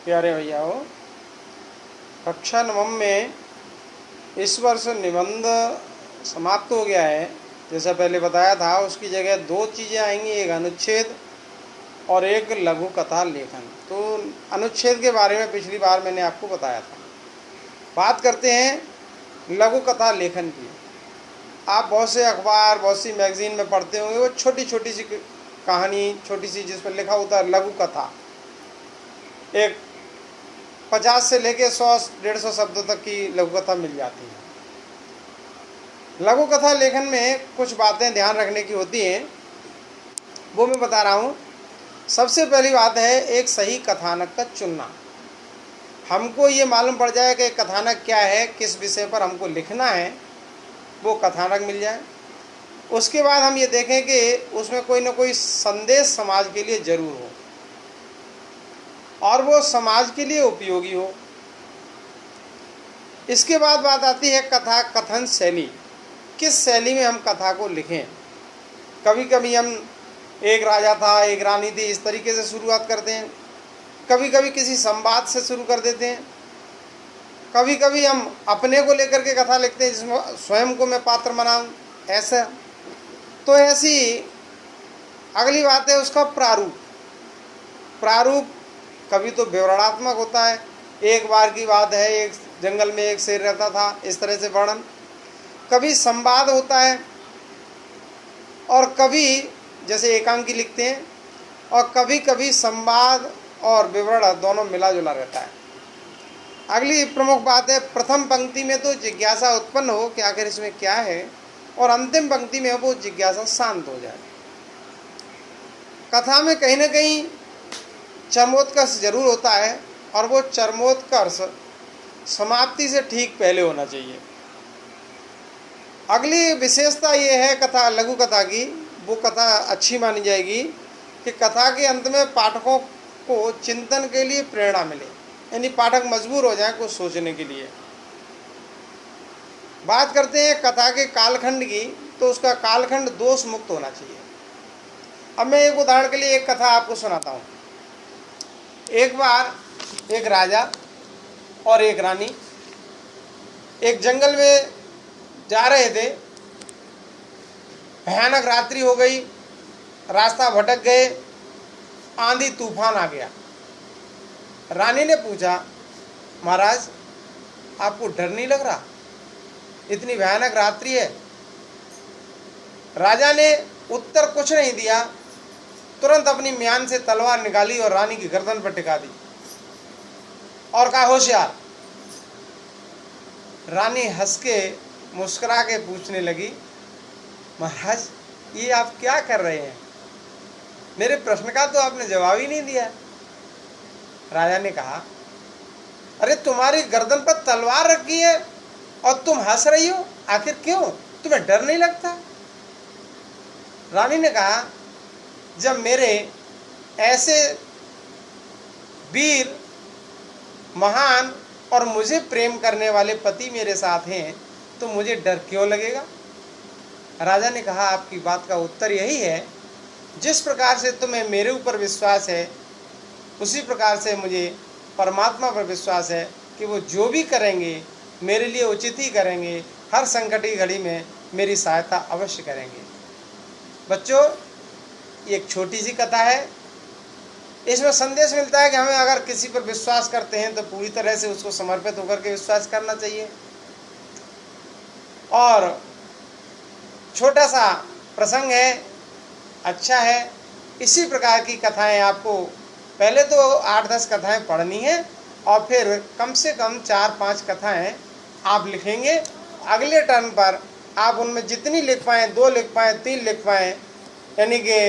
प्यारे भैया हो, कक्षा नवम में इस वर्ष निबंध समाप्त हो गया है। जैसा पहले बताया था, उसकी जगह दो चीज़ें आएंगी, एक अनुच्छेद और एक लघु कथा लेखन। तो अनुच्छेद के बारे में पिछली बार मैंने आपको बताया था। बात करते हैं लघु कथा लेखन की। आप बहुत से अखबार, बहुत सी मैगजीन में पढ़ते होंगे, वो छोटी छोटी सी कहानी, छोटी सी, जिस पर लिखा होता है लघु कथा। एक 50 से लेके 100-150 शब्दों तक की लघु कथा मिल जाती है। लघु कथा लेखन में कुछ बातें ध्यान रखने की होती हैं, वो मैं बता रहा हूँ। सबसे पहली बात है एक सही कथानक का चुनना। हमको ये मालूम पड़ जाए कि कथानक क्या है, किस विषय पर हमको लिखना है, वो कथानक मिल जाए। उसके बाद हम ये देखें कि उसमें कोई ना कोई संदेश समाज के लिए जरूर हो और वो समाज के लिए उपयोगी हो। इसके बाद बात आती है कथा कथन शैली। किस शैली में हम कथा को लिखें। कभी कभी हम एक राजा था, एक रानी थी, इस तरीके से शुरुआत करते हैं। कभी कभी किसी संवाद से शुरू कर देते हैं। कभी कभी हम अपने को लेकर के कथा लिखते हैं, जिसमें स्वयं को मैं पात्र बनाऊं, ऐसा। तो ऐसी अगली बात है उसका प्रारूप। प्रारूप कभी तो विवरणात्मक होता है, एक बार की बात है, एक जंगल में एक शेर रहता था, इस तरह से वर्णन। कभी संवाद होता है और कभी जैसे एकांकी लिखते हैं, और कभी कभी संवाद और विवरण दोनों मिला जुला रहता है। अगली प्रमुख बात है प्रथम पंक्ति में तो जिज्ञासा उत्पन्न हो कि आखिर इसमें क्या है, और अंतिम पंक्ति में वो जिज्ञासा शांत हो जाए। कथा में कहीं ना कहीं चरमोत्कर्ष जरूर होता है, और वो चरमोत्कर्ष समाप्ति से ठीक पहले होना चाहिए। अगली विशेषता ये है कथा, लघु कथा की, वो कथा अच्छी मानी जाएगी कि कथा के अंत में पाठकों को चिंतन के लिए प्रेरणा मिले, यानी पाठक मजबूर हो जाए कुछ सोचने के लिए। बात करते हैं कथा के कालखंड की, तो उसका कालखंड दोष मुक्त होना चाहिए। अब मैं एक उदाहरण के लिए एक कथा आपको सुनाता हूँ। एक बार एक राजा और एक रानी एक जंगल में जा रहे थे। भयानक रात्रि हो गई, रास्ता भटक गए, आंधी तूफान आ गया। रानी ने पूछा, महाराज आपको डर नहीं लग रहा, इतनी भयानक रात्रि है? राजा ने उत्तर कुछ नहीं दिया, तुरंत अपनी म्यान से तलवार निकाली और रानी की गर्दन पर टिका दी और कहा, होशियार। रानी हंस के मुस्कुरा के पूछने लगी, महाराज ये आप क्या कर रहे हैं? मेरे प्रश्न का तो आपने जवाब ही नहीं दिया। राजा ने कहा, अरे तुम्हारी गर्दन पर तलवार रखी है और तुम हंस रही हो, आखिर क्यों? तुम्हें डर नहीं लगता? रानी ने कहा, जब मेरे ऐसे वीर, महान और मुझे प्रेम करने वाले पति मेरे साथ हैं, तो मुझे डर क्यों लगेगा? राजा ने कहा, आपकी बात का उत्तर यही है, जिस प्रकार से तुम्हें मेरे ऊपर विश्वास है, उसी प्रकार से मुझे परमात्मा पर विश्वास है कि वो जो भी करेंगे मेरे लिए उचित ही करेंगे, हर संकट की घड़ी में मेरी सहायता अवश्य करेंगे। बच्चों, ये एक छोटी सी कथा है। इसमें संदेश मिलता है कि हमें अगर किसी पर विश्वास करते हैं तो पूरी तरह से उसको समर्पित होकर के विश्वास करना चाहिए। और छोटा सा प्रसंग है, अच्छा है। इसी प्रकार की कथाएं आपको पहले तो 8-10 कथाएं पढ़नी है, और फिर कम से कम 4-5 कथाएं आप लिखेंगे। अगले टर्न पर आप उनमें जितनी लिख पाएँ, 2 लिख पाएँ, 3 लिख पाएँ, यानी कि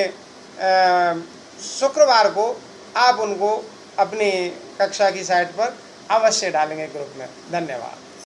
शुक्रवार को आप उनको अपनी कक्षा की साइट पर अवश्य डालेंगे ग्रुप में। धन्यवाद।